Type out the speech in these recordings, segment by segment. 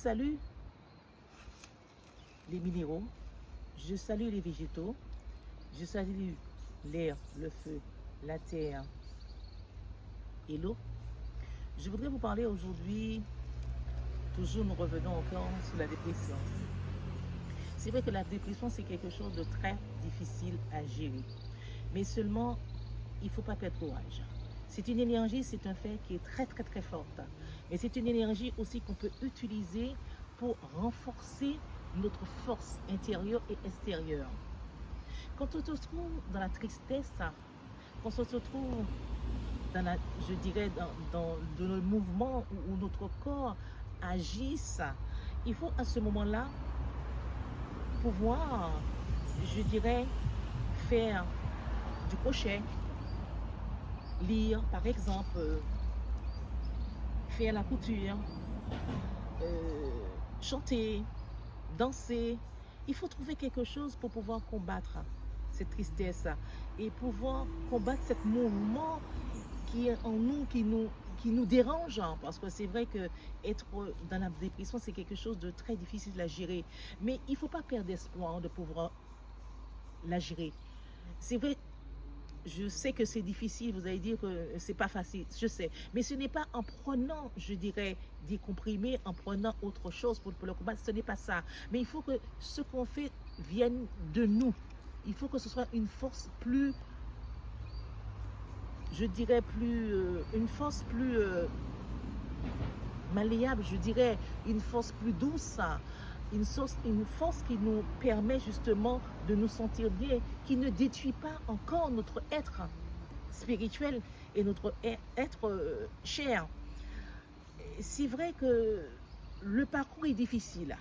salue les minéraux, je salue les végétaux, je salue l'air, le feu, la terre et l'eau. Je voudrais vous parler aujourd'hui, toujours nous revenons encore sur la dépression. C'est vrai que la dépression, c'est quelque chose de très difficile à gérer. Mais seulement, il ne faut pas perdre courage. C'est une énergie, c'est un fait qui est très très très forte. Mais c'est une énergie aussi qu'on peut utiliser pour renforcer notre force intérieure et extérieure. Quand on se trouve dans la tristesse, quand on se trouve dans la, je dirais, dans le mouvement où notre corps agisse, il faut à ce moment-là pouvoir, je dirais, faire du crochet, lire par exemple, faire la couture, chanter, danser. Il faut trouver quelque chose pour pouvoir combattre cette tristesse et pouvoir combattre ce mouvement qui est en nous, qui nous dérange, parce que c'est vrai que être dans la dépression, c'est quelque chose de très difficile à gérer. Mais il ne faut pas perdre espoir de pouvoir la gérer. C'est vrai, je sais que c'est difficile, vous allez dire que c'est pas facile, je sais. Mais ce n'est pas en prenant, je dirais, des comprimés, en prenant autre chose pour le combattre, ce n'est pas ça. Mais il faut que ce qu'on fait vienne de nous. Il faut que ce soit une force plus, je dirais plus, une force plus malléable, je dirais, une force plus douce, une force qui nous permet justement de nous sentir bien, qui ne détruit pas encore notre être spirituel et notre être chair. C'est vrai que le parcours est difficile,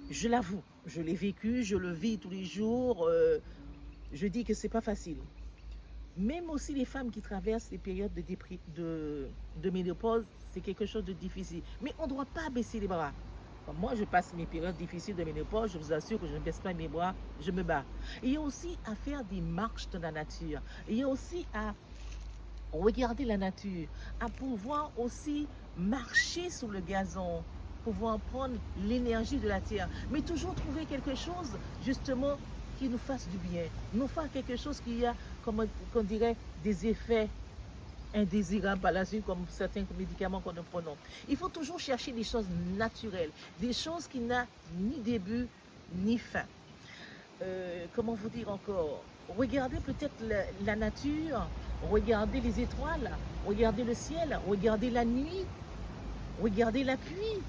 je l'avoue, je l'ai vécu, je le vis tous les jours, je dis que c'est pas facile. Même aussi les femmes qui traversent les périodes de ménopause, c'est quelque chose de difficile. Mais on ne doit pas baisser les bras. Comme moi, je passe mes périodes difficiles de ménopause, je vous assure que je ne baisse pas mes bras, je me bats. Il y a aussi à faire des marches dans la nature. Il y a aussi à regarder la nature, à pouvoir aussi marcher sur le gazon, pouvoir prendre l'énergie de la terre. Mais toujours trouver quelque chose, justement, qui nous fasse du bien. Non pas quelque chose qui a, comme on dirait, des effets indésirables par la suite, comme certains médicaments qu'on nous prenons. Il faut toujours chercher des choses naturelles, des choses qui n'ont ni début ni fin. Comment vous dire encore? Regardez peut-être la nature, regardez les étoiles, regardez le ciel, regardez la nuit, regardez la pluie.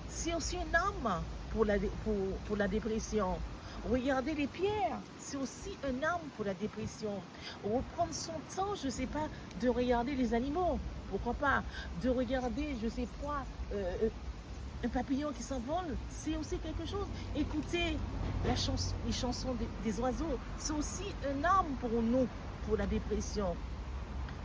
C'est aussi une arme pour la dépression. Regardez les pierres, c'est aussi une arme pour la dépression. Reprendre son temps, je ne sais pas, de regarder les animaux, pourquoi pas, de regarder, je ne sais pas, un papillon qui s'envole, c'est aussi quelque chose. Écoutez les chansons des oiseaux, c'est aussi une arme pour nous, pour la dépression.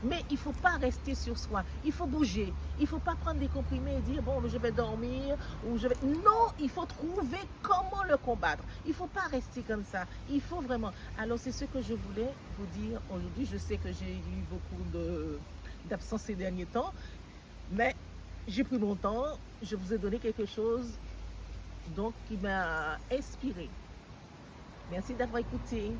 Mais il ne faut pas rester sur soi, il faut bouger. Il ne faut pas prendre des comprimés et dire, bon, je vais dormir, ou je vais... Non, il faut trouver comment le combattre. Il ne faut pas rester comme ça. Il faut vraiment... Alors, c'est ce que je voulais vous dire aujourd'hui. Je sais que j'ai eu beaucoup d'absence ces derniers temps, mais j'ai pris mon temps. Je vous ai donné quelque chose donc, qui m'a inspiré. Merci d'avoir écouté.